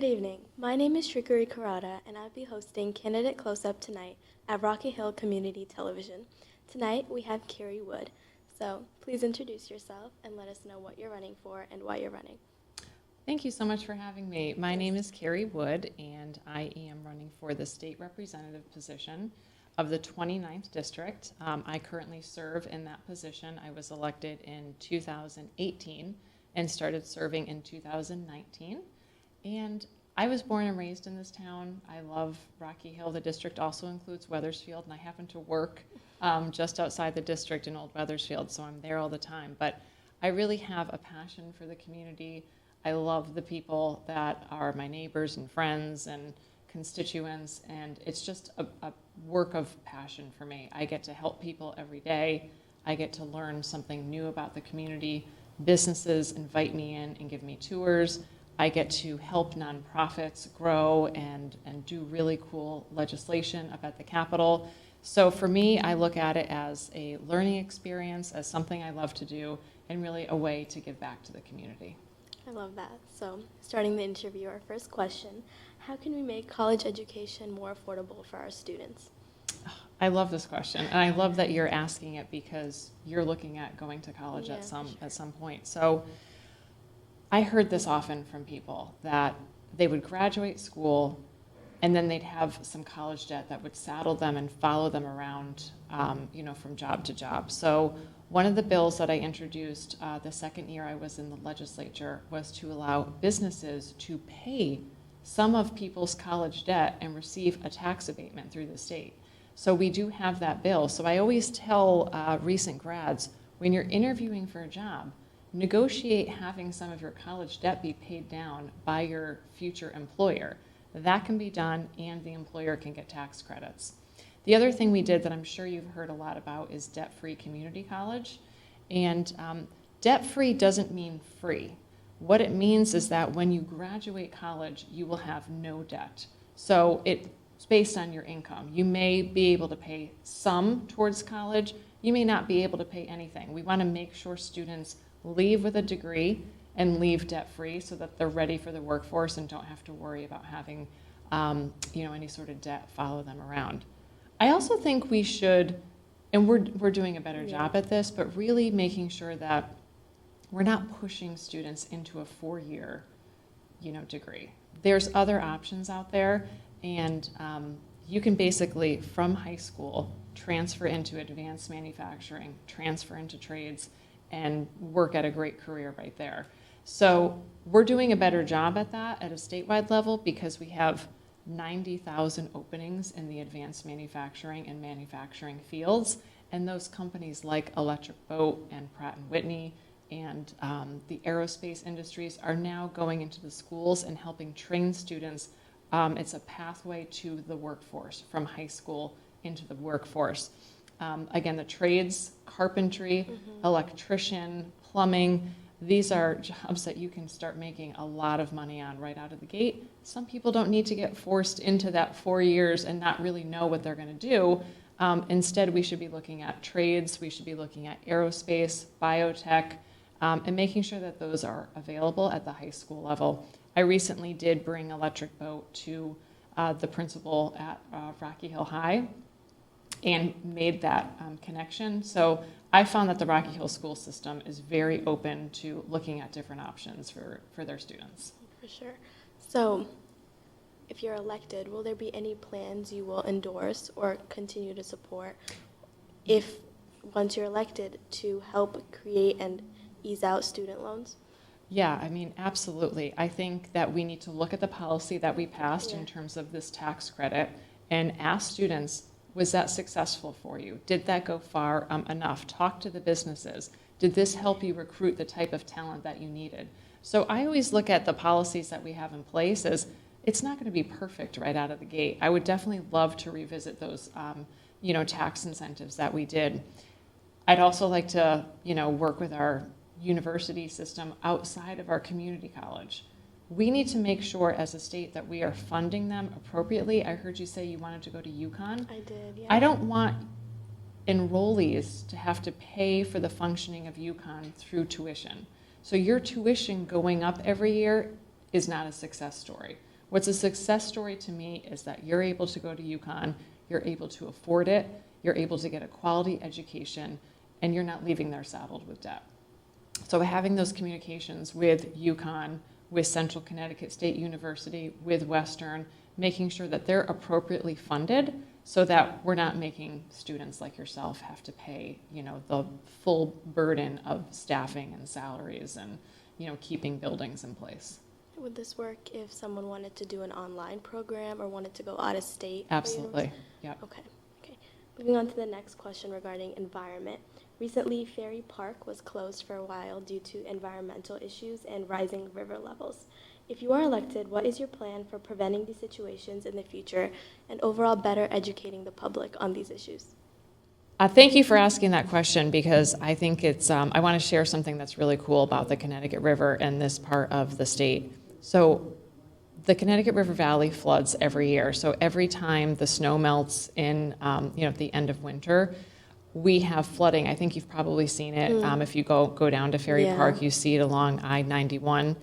Good evening. My name is Srikari Kurada, and I'll be hosting Candidate Close-Up tonight at Rocky Hill Community Television. Tonight, we have Kerry Wood. So please introduce yourself and let us know what you're running for and why you're running. Thank you so much for having me. My name is Kerry Wood, and I am running for the State Representative position of the 29th District. I currently serve in that position. I was elected in 2018 and started serving in 2019. And I was born and raised in this town. I love Rocky Hill. The district also includes Wethersfield, and I happen to work just outside the district in Old Wethersfield, so I'm there all the time. But I really have a passion for the community. I love the people that are my neighbors and friends and constituents, and it's just a work of passion for me. I get to help people every day. I get to learn something new about the community. Businesses invite me in and give me tours. I get to help nonprofits grow and do really cool legislation up at the Capitol. So for me, I look at it as a learning experience, as something I love to do, and really a way to give back to the community. I love that. So starting the interview, our first question, how can we make college education more affordable for our students? I love this question, and I love that you're asking it because you're looking at going to college Yeah, at sure. some point. So I heard this often from people that they would graduate school and then they'd have some college debt that would saddle them and follow them around, from job to job. So one of the bills that I introduced the second year I was in the legislature was to allow businesses to pay some of people's college debt and receive a tax abatement through the state. So we do have that bill. So I always tell recent grads, when you're interviewing for a job, negotiate having some of your college debt be paid down by your future employer. That can be done, and the employer can get tax credits. The other thing we did that I'm sure you've heard a lot about is debt-free community college. And debt-free doesn't mean free. What it means is that when you graduate college, you will have no debt. So it's based on your income. You may be able to pay some towards college. You may not be able to pay anything. We want to make sure students leave with a degree and leave debt-free so that they're ready for the workforce and don't have to worry about having any sort of debt follow them around. I also think we should, and we're doing a better job at this, but really making sure that we're not pushing students into a 4-year degree. There's other options out there, and you can basically, from high school, transfer into advanced manufacturing, transfer into trades, and work at a great career right there. So we're doing a better job at that at a statewide level because we have 90,000 openings in the advanced manufacturing and manufacturing fields. And those companies like Electric Boat and Pratt & Whitney and the aerospace industries are now going into the schools and helping train students. It's a pathway to the workforce from high school into the workforce. Again, the trades, carpentry, electrician, plumbing, these are jobs that you can start making a lot of money on right out of the gate. Some people don't need to get forced into that 4 years and not really know what they're going to do. Instead, we should be looking at trades, we should be looking at aerospace, biotech, and making sure that those are available at the high school level. I recently did bring Electric Boat to the principal at Rocky Hill High and made that connection. So I found that the Rocky Hill school system is very open to looking at different options for their students. For sure. So if you're elected, will there be any plans you will endorse or continue to support if, once you're elected, to help create and ease out student loans? Yeah, I mean, absolutely. I think that we need to look at the policy that we passed in terms of this tax credit and ask students, was that successful for you? Did that go far enough? Talk to the businesses. Did this help you recruit the type of talent that you needed? So I always look at the policies that we have in place as it's not going to be perfect right out of the gate. I would definitely love to revisit those, tax incentives that we did. I'd also like to, work with our university system outside of our community college. We need to make sure as a state that we are funding them appropriately. I heard you say you wanted to go to UConn. I did, yeah. I don't want enrollees to have to pay for the functioning of UConn through tuition. So your tuition going up every year is not a success story. What's a success story to me is that you're able to go to UConn, you're able to afford it, you're able to get a quality education, and you're not leaving there saddled with debt. So having those communications with UConn, with Central Connecticut State University, with Western, making sure that they're appropriately funded so that we're not making students like yourself have to pay, the full burden of staffing and salaries and, keeping buildings in place. Would this work if someone wanted to do an online program or wanted to go out of state? Absolutely, yeah. Okay. Moving on to the next question regarding environment. Recently, Ferry Park was closed for a while due to environmental issues and rising river levels. If you are elected, what is your plan for preventing these situations in the future and overall better educating the public on these issues? Thank you for asking that question, because I think I want to share something that's really cool about the Connecticut River and this part of the state. So the Connecticut River Valley floods every year. So every time the snow melts in, at the end of winter, we have flooding. I think you've probably seen it. If you go down to Ferry Park, you see it along I-91.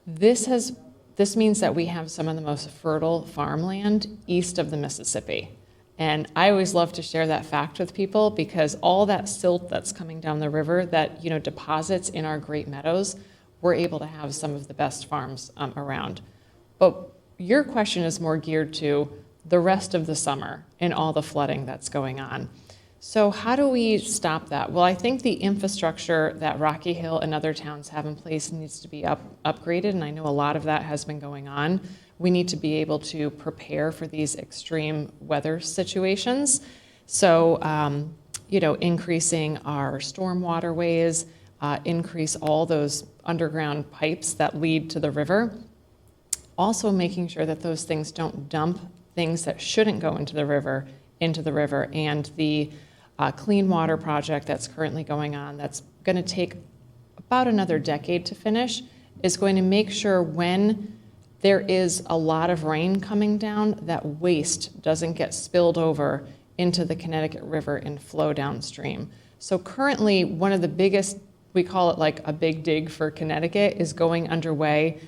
This means that we have some of the most fertile farmland east of the Mississippi. And I always love to share that fact with people, because all that silt that's coming down the river that, deposits in our great meadows, we're able to have some of the best farms around. But your question is more geared to the rest of the summer and all the flooding that's going on. So how do we stop that? Well, I think the infrastructure that Rocky Hill and other towns have in place needs to be upgraded, and I know a lot of that has been going on. We need to be able to prepare for these extreme weather situations. So, increasing our storm waterways, increase all those underground pipes that lead to the river. Also making sure that those things don't dump things that shouldn't go into the river, and the clean water project that's currently going on, that's going to take about another decade to finish, is going to make sure when there is a lot of rain coming down, that waste doesn't get spilled over into the Connecticut River and flow downstream. So currently, one of the biggest, we call it like a big dig for Connecticut, is going underway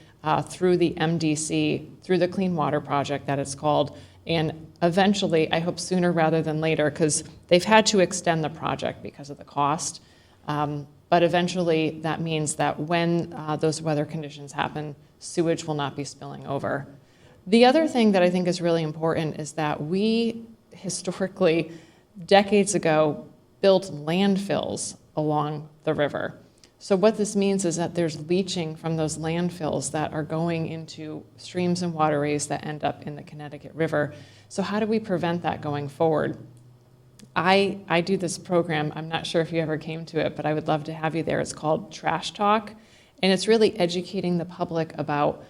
through the MDC, through the Clean Water Project that it's called. And eventually, I hope sooner rather than later, because they've had to extend the project because of the cost, but eventually that means that when those weather conditions happen, sewage will not be spilling over. The other thing that I think is really important is that we historically, decades ago, built landfills along the river. So what this means is that there's leaching from those landfills that are going into streams and waterways that end up in the Connecticut River. So how do we prevent that going forward? I do this program, I'm not sure if you ever came to it, but I would love to have you there. It's called Trash Talk, and it's really educating the public about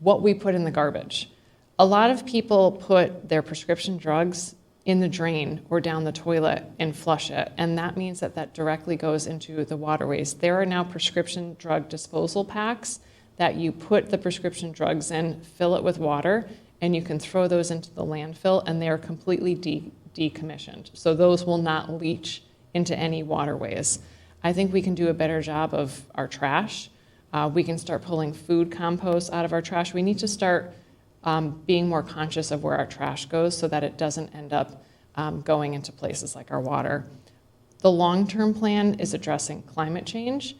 what we put in the garbage. A lot of people put their prescription drugs in the drain or down the toilet and flush it, and that means that that directly goes into the waterways. There are now prescription drug disposal packs that you put the prescription drugs in, fill it with water, and you can throw those into the landfill, and they are completely decommissioned. So those will not leach into any waterways. I think we can do a better job of our trash. We can start pulling food compost out of our trash. We need to start being more conscious of where our trash goes so that it doesn't end up going into places like our water. The long-term plan is addressing climate change,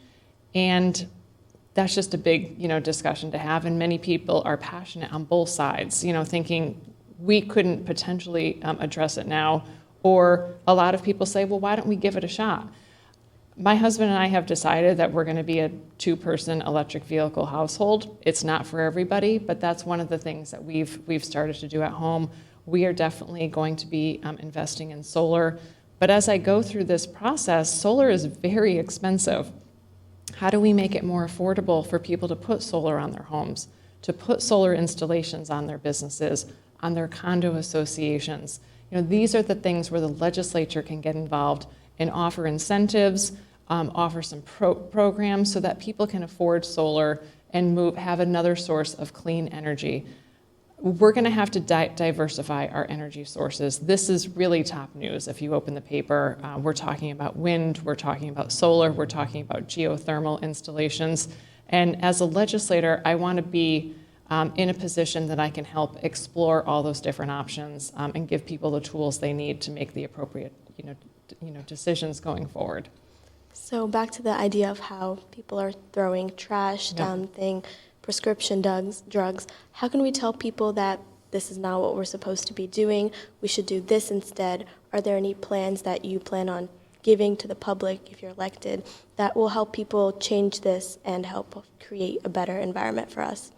and that's just a big, discussion to have. And many people are passionate on both sides, thinking we couldn't potentially address it now, or a lot of people say, well, why don't we give it a shot? My husband and I have decided that we're going to be a 2-person electric vehicle household. It's not for everybody, but that's one of the things that we've started to do at home. We are definitely going to be investing in solar. But as I go through this process, solar is very expensive. How do we make it more affordable for people to put solar on their homes, to put solar installations on their businesses, on their condo associations? These are the things where the legislature can get involved and offer incentives, offer some programs so that people can afford solar and have another source of clean energy. We're going to have to diversify our energy sources. This is really top news. If you open the paper, we're talking about wind, we're talking about solar, we're talking about geothermal installations. And as a legislator, I want to be in a position that I can help explore all those different options and give people the tools they need to make the appropriate decisions going forward. So back to the idea of how people are throwing trash, prescription drugs, how can we tell people that this is not what we're supposed to be doing, we should do this instead? Are there any plans that you plan on giving to the public if you're elected that will help people change this and help create a better environment for us?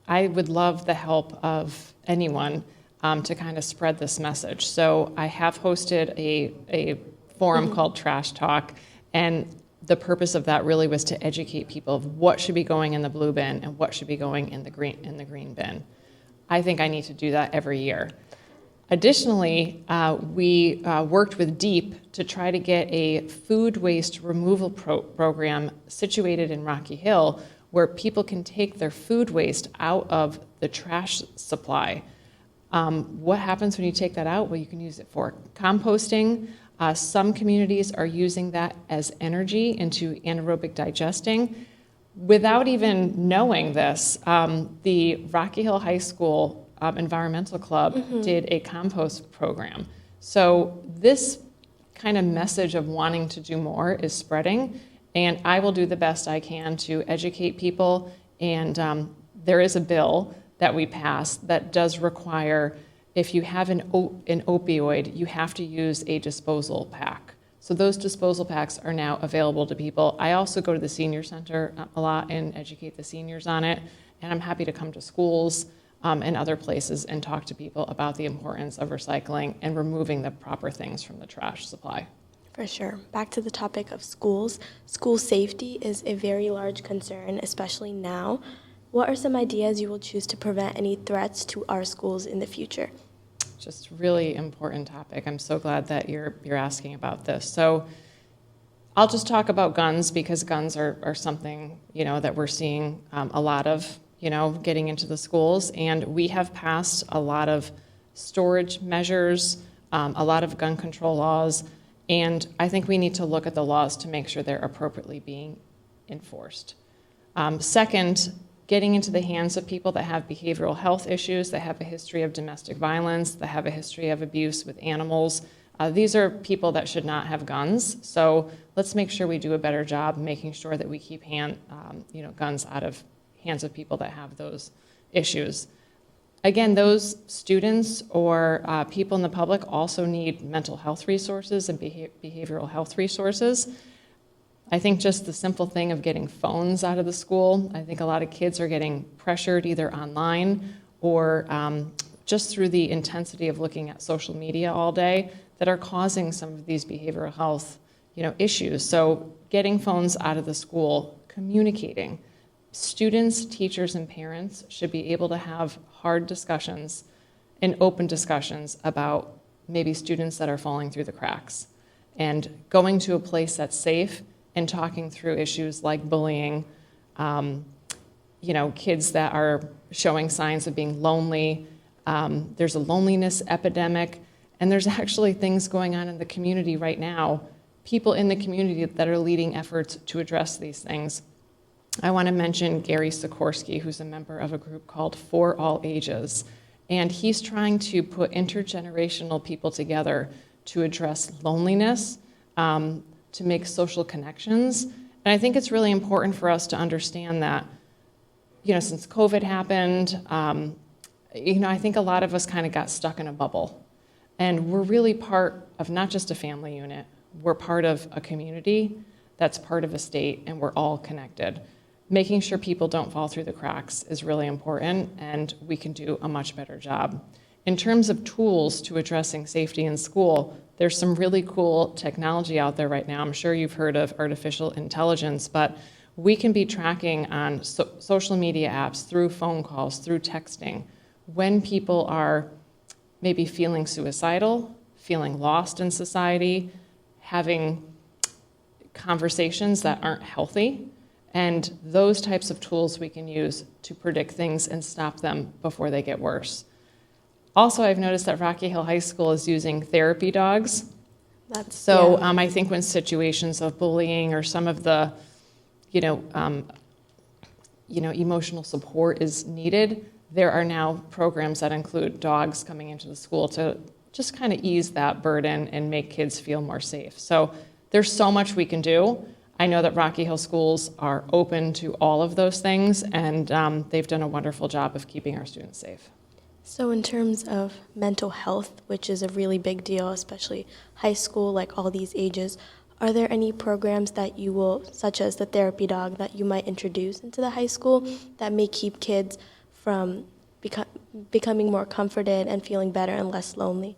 I would love the help of anyone to kind of spread this message. So I have hosted a forum called Trash Talk, and the purpose of that really was to educate people of what should be going in the blue bin and what should be going in the green bin. I think I need to do that every year. Additionally, we worked with DEEP to try to get a food waste removal program situated in Rocky Hill where people can take their food waste out of the trash supply. What happens when you take that out? Well, you can use it for composting. Some communities are using that as energy into anaerobic digesting. Without even knowing this, the Rocky Hill High School Environmental Club did a compost program. So this kind of message of wanting to do more is spreading, and I will do the best I can to educate people. And there is a bill that we passed that does require, if you have an opioid, you have to use a disposal pack. So those disposal packs are now available to people. I also go to the senior center a lot and educate the seniors on it, and I'm happy to come to schools and other places and talk to people about the importance of recycling and removing the proper things from the trash supply. For sure. Back to the topic of schools. School safety is a very large concern, especially now. What are some ideas you will choose to prevent any threats to our schools in the future? Just really important topic. I'm so glad that you're asking about this. So I'll just talk about guns because guns are something, that we're seeing a lot of, getting into the schools. And we have passed a lot of storage measures, a lot of gun control laws, and I think we need to look at the laws to make sure they're appropriately being enforced. Second, getting into the hands of people that have behavioral health issues, that have a history of domestic violence, that have a history of abuse with animals. These are people that should not have guns. So let's make sure we do a better job making sure that we keep guns out of hands of people that have those issues. Again, those students or people in the public also need mental health resources and behavioral health resources. I think just the simple thing of getting phones out of the school, I think a lot of kids are getting pressured either online or just through the intensity of looking at social media all day that are causing some of these behavioral health issues. So getting phones out of the school, communicating. Students, teachers, and parents should be able to have hard discussions and open discussions about maybe students that are falling through the cracks and going to a place that's safe and talking through issues like bullying, kids that are showing signs of being lonely. There's a loneliness epidemic, and there's actually things going on in the community right now, people in the community that are leading efforts to address these things. I want to mention Gary Sikorsky, who's a member of a group called For All Ages, and he's trying to put intergenerational people together to address loneliness, to make social connections. And I think it's really important for us to understand that, since COVID happened, I think a lot of us kind of got stuck in a bubble. And we're really part of not just a family unit, we're part of a community that's part of a state, and we're all connected. Making sure people don't fall through the cracks is really important, and we can do a much better job. In terms of tools to addressing safety in school, there's some really cool technology out there right now. I'm sure you've heard of artificial intelligence, but we can be tracking on social media apps, through phone calls, through texting, when people are maybe feeling suicidal, feeling lost in society, having conversations that aren't healthy, and those types of tools we can use to predict things and stop them before they get worse. Also, I've noticed that Rocky Hill High School is using therapy dogs. I think when situations of bullying or some of the, emotional support is needed, there are now programs that include dogs coming into the school to just kind of ease that burden and make kids feel more safe. So there's so much we can do. I know that Rocky Hill schools are open to all of those things, and they've done a wonderful job of keeping our students safe. So in terms of mental health, which is a really big deal, especially high school, like all these ages, are there any programs that you will, such as the therapy dog, that you might introduce into the high school that may keep kids from becoming more comforted and feeling better and less lonely?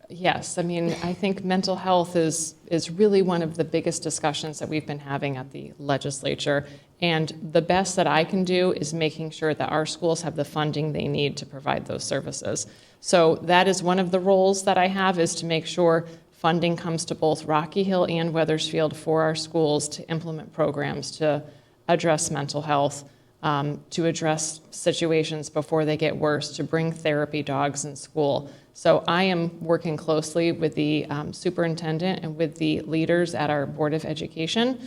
Yes. I mean, I think mental health is really one of the biggest discussions that we've been having at the legislature. And the best that I can do is making sure that our schools have the funding they need to provide those services. So that is one of the roles that I have, is to make sure funding comes to both Rocky Hill and Wethersfield for our schools to implement programs to address mental health, to address situations before they get worse, to bring therapy dogs in school. So I am working closely with the superintendent and with the leaders at our Board of Education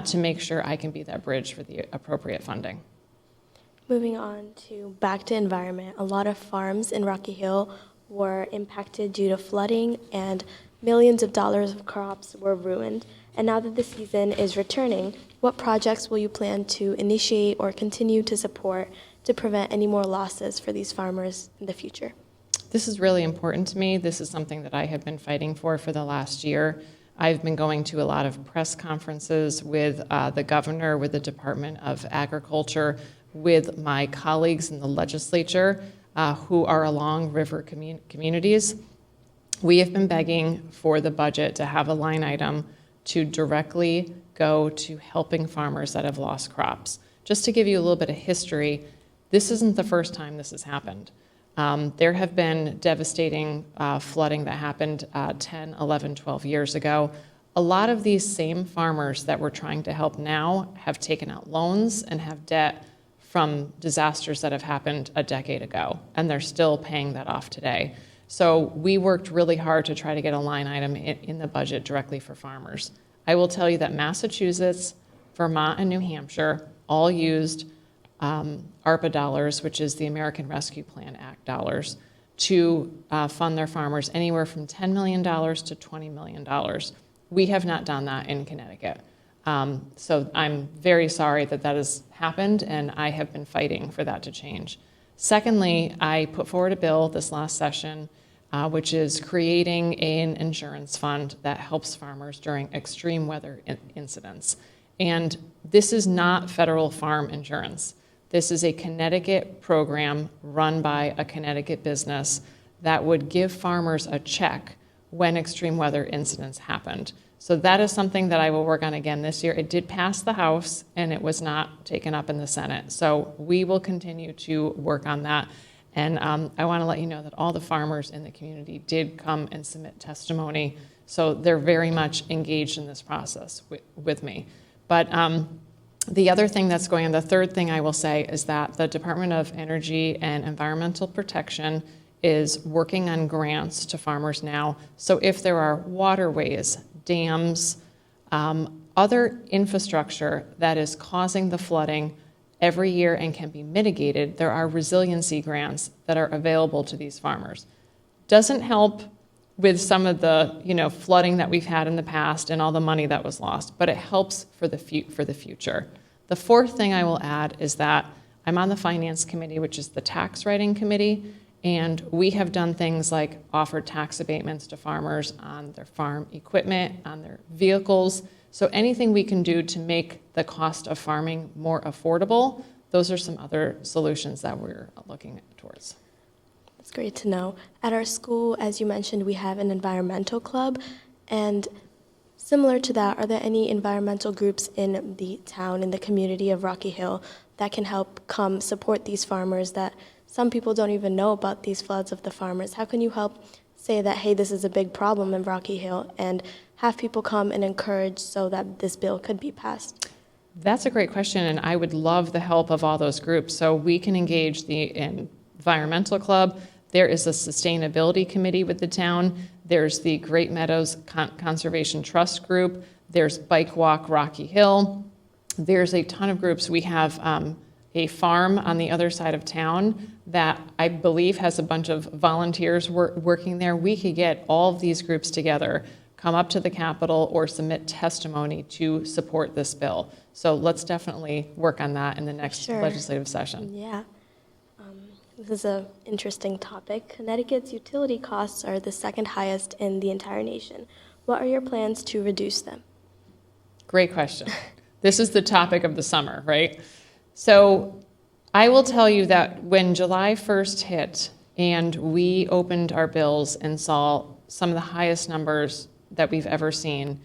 to make sure I can be that bridge for the appropriate funding. Moving on to back to environment, a lot of farms in Rocky Hill were impacted due to flooding, and millions of dollars of crops were ruined. And now that the season is returning, what projects will you plan to initiate or continue to support to prevent any more losses for these farmers in the future? This is really important to me. This is something that I have been fighting for the last year. I've been going to a lot of press conferences with the governor, with the Department of Agriculture, with my colleagues in the legislature who are along river communities. We have been begging for the budget to have a line item to directly go to helping farmers that have lost crops. Just to give you a little bit of history, this isn't the first time this has happened. There have been devastating flooding that happened 10, 11, 12 years ago. A lot of these same farmers that we're trying to help now have taken out loans and have debt from disasters that have happened a decade ago, and they're still paying that off today. So we worked really hard to try to get a line item in the budget directly for farmers. I will tell you that Massachusetts, Vermont, and New Hampshire all used ARPA dollars, which is the American Rescue Plan Act dollars, to fund their farmers anywhere from $10 million to $20 million. We have not done that in Connecticut. So I'm very sorry that that has happened, and I have been fighting for that to change. Secondly, I put forward a bill this last session, which is creating an insurance fund that helps farmers during extreme weather incidents. And this is not federal farm insurance. This is a Connecticut program run by a Connecticut business that would give farmers a check when extreme weather incidents happened. So that is something that I will work on again this year. It did pass the House, and it was not taken up in the Senate. So we will continue to work on that. And I want to let you know that all the farmers in the community did come and submit testimony. So they're very much engaged in this process with me. But the other thing that's going on, the third thing I will say, is that the Department of Energy and Environmental Protection is working on grants to farmers now. So if there are waterways, dams, other infrastructure that is causing the flooding every year and can be mitigated, there are resiliency grants that are available to these farmers. Doesn't help with some of the flooding that we've had in the past and all the money that was lost, but it helps for the future. The fourth thing I will add is that I'm on the Finance Committee, which is the tax writing committee, and we have done things like offered tax abatements to farmers on their farm equipment, on their vehicles. So anything we can do to make the cost of farming more affordable, those are some other solutions that we're looking towards. That's great to know. At our school, as you mentioned, we have an environmental club, and similar to that, are there any environmental groups in the town, in the community of Rocky Hill, that can help come support these farmers that some people don't even know about these floods of the farmers? How can you help say that, hey, this is a big problem in Rocky Hill, and have people come and encourage so that this bill could be passed? That's a great question, and I would love the help of all those groups. So we can engage the environmental club. There is a sustainability committee with the town. There's the Great Meadows Conservation Trust group. There's Bike Walk Rocky Hill. There's a ton of groups. We have a farm on the other side of town that I believe has a bunch of volunteers working there. We could get all of these groups together, come up to the Capitol, or submit testimony to support this bill. So let's definitely work on that in the next Sure. legislative session. Yeah. This is an interesting topic. Connecticut's utility costs are the second highest in the entire nation. What are your plans to reduce them? Great question. This is the topic of the summer, right? So I will tell you that when July 1st hit and we opened our bills and saw some of the highest numbers that we've ever seen,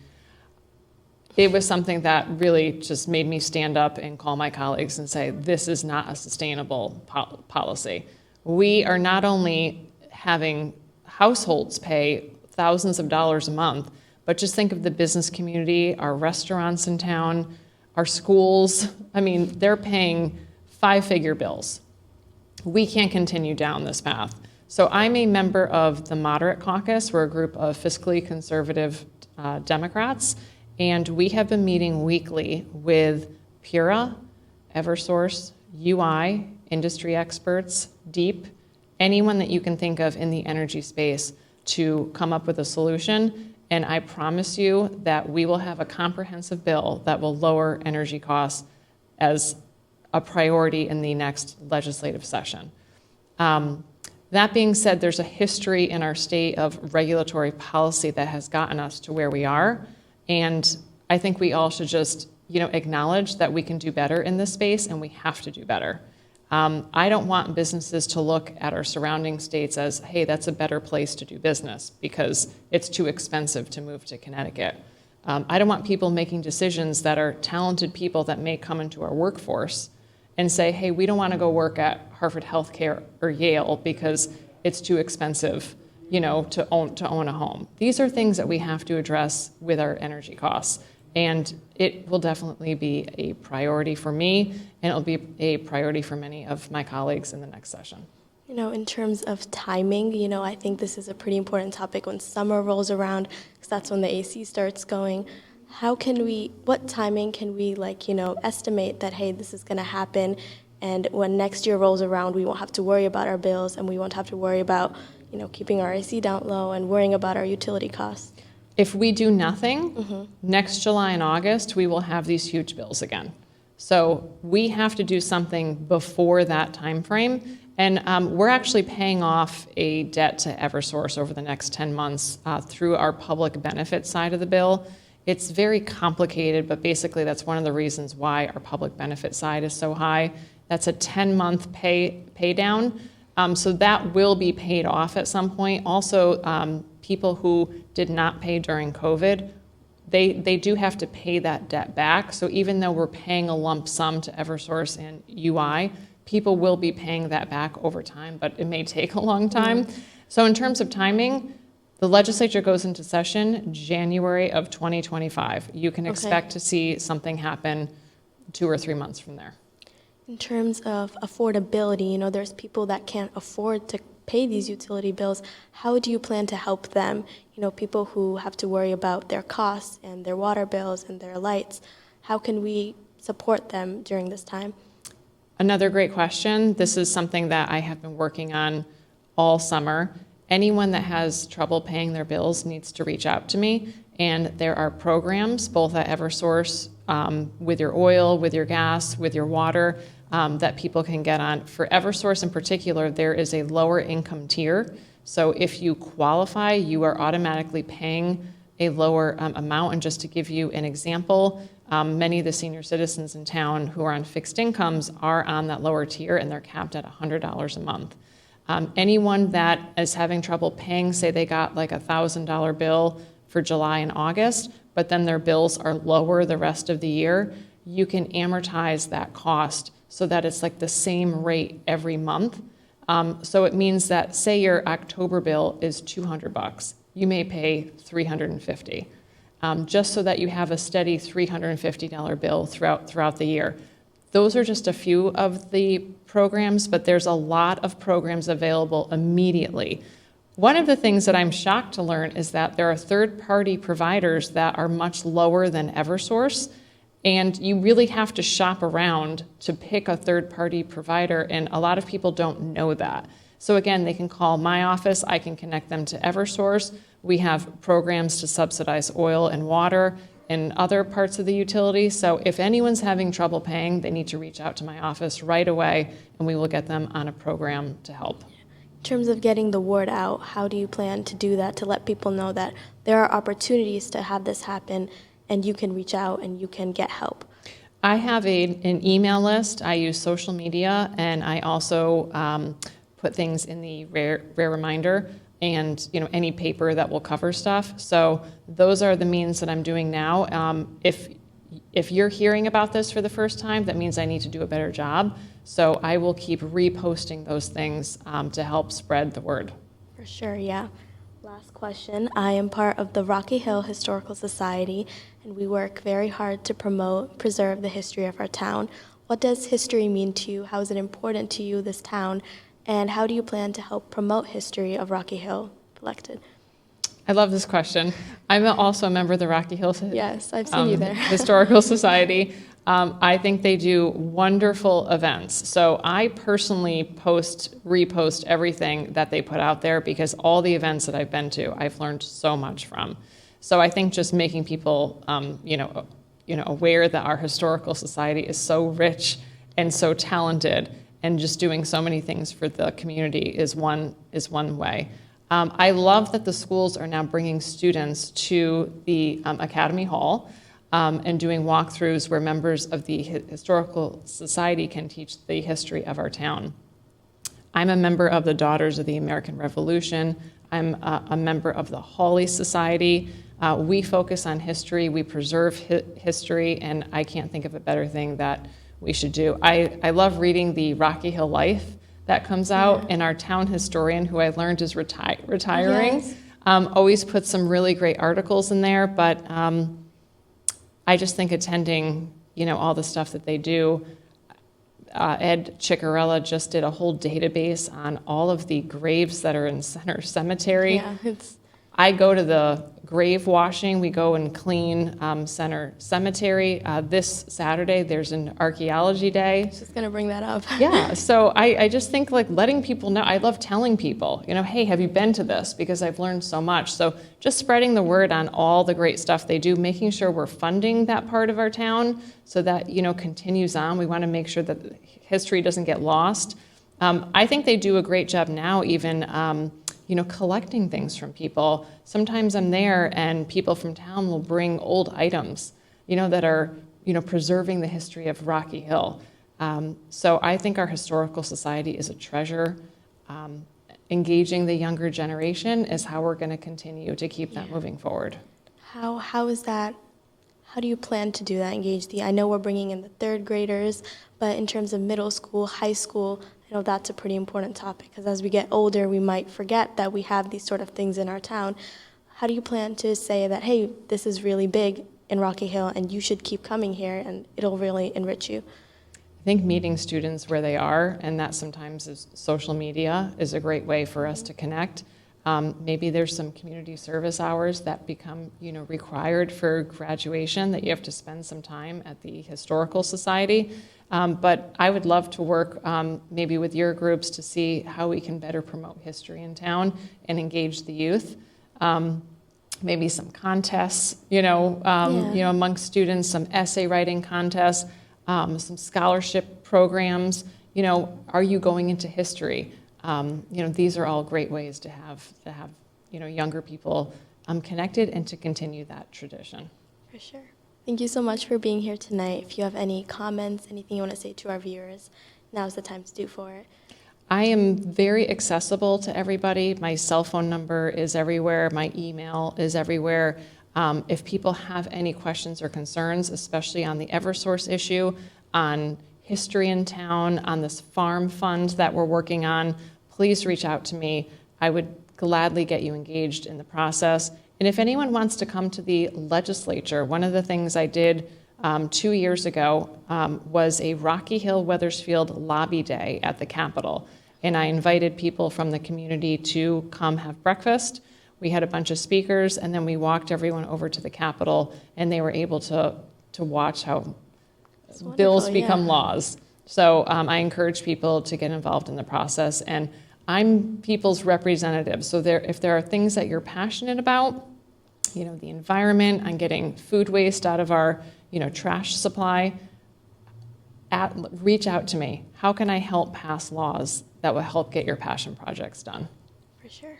it was something that really just made me stand up and call my colleagues and say, this is not a sustainable policy. We are not only having households pay thousands of dollars a month, but just think of the business community, our restaurants in town, our schools. I mean, they're paying five-figure bills. We can't continue down this path. So I'm a member of the Moderate Caucus. We're a group of fiscally conservative Democrats, and we have been meeting weekly with Pura, Eversource, UI, industry experts, DEEP, anyone that you can think of in the energy space to come up with a solution. And I promise you that we will have a comprehensive bill that will lower energy costs as a priority in the next legislative session. That being said, there's a history in our state of regulatory policy that has gotten us to where we are. And I think we all should just, acknowledge that we can do better in this space, and we have to do better. I don't want businesses to look at our surrounding states as, hey, that's a better place to do business because it's too expensive to move to Connecticut. I don't want people making decisions that are talented people that may come into our workforce and say, hey, we don't want to go work at Harvard Healthcare or Yale because it's too expensive, to own a home. These are things that we have to address with our energy costs. And it will definitely be a priority for me, and it'll be a priority for many of my colleagues in the next session. In terms of timing, I think this is a pretty important topic when summer rolls around, because that's when the AC starts going. What timing can we estimate that, hey, this is going to happen, and when next year rolls around, we won't have to worry about our bills, and we won't have to worry about, keeping our AC down low and worrying about our utility costs? If we do nothing, next July and August, we will have these huge bills again. So we have to do something before that time frame. And we're actually paying off a debt to Eversource over the next 10 months through our public benefit side of the bill. It's very complicated, but basically that's one of the reasons why our public benefit side is so high. That's a 10-month pay down. So that will be paid off at some point. Also, people who did not pay during COVID, they do have to pay that debt back. So even though we're paying a lump sum to Eversource and UI, people will be paying that back over time, but it may take a long time. So in terms of timing, the legislature goes into session January of 2025. You can expect to see something happen 2 or 3 months from there. In terms of affordability, there's people that can't afford to pay these utility bills. How do you plan to help them? People who have to worry about their costs and their water bills and their lights. How can we support them during this time? Another great question. This is something that I have been working on all summer. Anyone that has trouble paying their bills needs to reach out to me. And there are programs, both at Eversource, with your oil, with your gas, with your water, that people can get on. For Eversource in particular, there is a lower income tier. So if you qualify, you are automatically paying a lower amount. And just to give you an example, many of the senior citizens in town who are on fixed incomes are on that lower tier, and they're capped at $100 a month. Anyone that is having trouble paying, say they got like a $1,000 bill for July and August, but then their bills are lower the rest of the year, you can amortize that cost so that it's like the same rate every month. So it means that, say your October bill is $200, you may pay $350, just so that you have a steady $350 bill throughout the year. Those are just a few of the programs, but there's a lot of programs available immediately. One of the things that I'm shocked to learn is that there are third-party providers that are much lower than Eversource, And you really have to shop around to pick a third-party provider, and a lot of people don't know that. So again, they can call my office, I can connect them to Eversource. We have programs to subsidize oil and water and other parts of the utility. So if anyone's having trouble paying, they need to reach out to my office right away, and we will get them on a program to help. In terms of getting the word out, how do you plan to do that to let people know that there are opportunities to have this happen and you can reach out and you can get help? I have an email list. I use social media, and I also put things in the rare reminder and any paper that will cover stuff. So those are the means that I'm doing now. If you're hearing about this for the first time, that means I need to do a better job. So I will keep reposting those things to help spread the word. For sure, yeah. Last question. I am part of the Rocky Hill Historical Society, and we work very hard to preserve the history of our town. What does history mean to you? How is it important to you, this town? And how do you plan to help promote history of Rocky Hill, if elected? I love this question. I'm also a member of the Rocky Hill Yes, I've seen you there. Historical Society. I think they do wonderful events. So I personally repost everything that they put out there, because all the events that I've been to, I've learned so much from. So I think just making people, aware that our historical society is so rich and so talented, and just doing so many things for the community is one way. I love that the schools are now bringing students to the Academy Hall and doing walkthroughs where members of the Historical Society can teach the history of our town. I'm a member of the Daughters of the American Revolution. I'm a member of the Hawley Society. We focus on history, we preserve history, and I can't think of a better thing that we should do. I love reading the Rocky Hill Life that comes out, and our town historian, who I learned is retiring, Yes. always puts some really great articles in there, but I just think attending, all the stuff that they do. Ed Ciccarella just did a whole database on all of the graves that are in Center Cemetery. Yeah, I go to the grave washing. We go and clean Center Cemetery. This Saturday, there's an archaeology day. just going to bring that up. Yeah, so I just think letting people know. I love telling people, hey, have you been to this? Because I've learned so much. So just spreading the word on all the great stuff they do, making sure we're funding that part of our town so that, continues on. We want to make sure that history doesn't get lost. I think they do a great job now, even collecting things from people. Sometimes I'm there and people from town will bring old items, that are, preserving the history of Rocky Hill. So I think our historical society is a treasure. Engaging the younger generation is how we're going to continue to keep that moving forward. How is that? How do you plan to do that, I know we're bringing in the third graders, but in terms of middle school, high school, I know that's a pretty important topic, because as we get older, we might forget that we have these sort of things in our town. How do you plan to say that, hey, this is really big in Rocky Hill, and you should keep coming here, and it'll really enrich you? I think meeting students where they are, and that sometimes is social media, is a great way for us to connect. Maybe there's some community service hours that become, required for graduation, that you have to spend some time at the Historical Society. But I would love to work maybe with your groups to see how we can better promote history in town and engage the youth. Maybe some contests, amongst students, some essay writing contests, some scholarship programs. Are you going into history? These are all great ways to have younger people connected and to continue that tradition. For sure. Thank you so much for being here tonight. If you have any comments, anything you want to say to our viewers, now's the time to do for it. I am very accessible to everybody. My cell phone number is everywhere. My email is everywhere. If people have any questions or concerns, especially on the Eversource issue, on history in town, on this farm fund that we're working on, please reach out to me. I would gladly get you engaged in the process. And if anyone wants to come to the legislature, one of the things I did 2 years ago was a Rocky Hill Wethersfield lobby day at the Capitol. And I invited people from the community to come have breakfast. We had a bunch of speakers, and then we walked everyone over to the Capitol, and they were able to to watch how It's bills wonderful, become yeah. laws. So I encourage people to get involved in the process, and I'm people's representative. So if there are things that you're passionate about, you know, the environment, and getting food waste out of our, you know, trash supply, reach out to me. How can I help pass laws that will help get your passion projects done? For sure.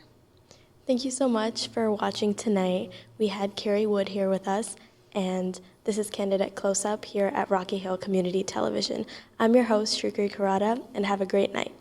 Thank you so much for watching tonight. We had Kerry Wood here with us, and this is Candidate Close Up here at Rocky Hill Community Television. I'm your host, Srikari Kurada, and have a great night.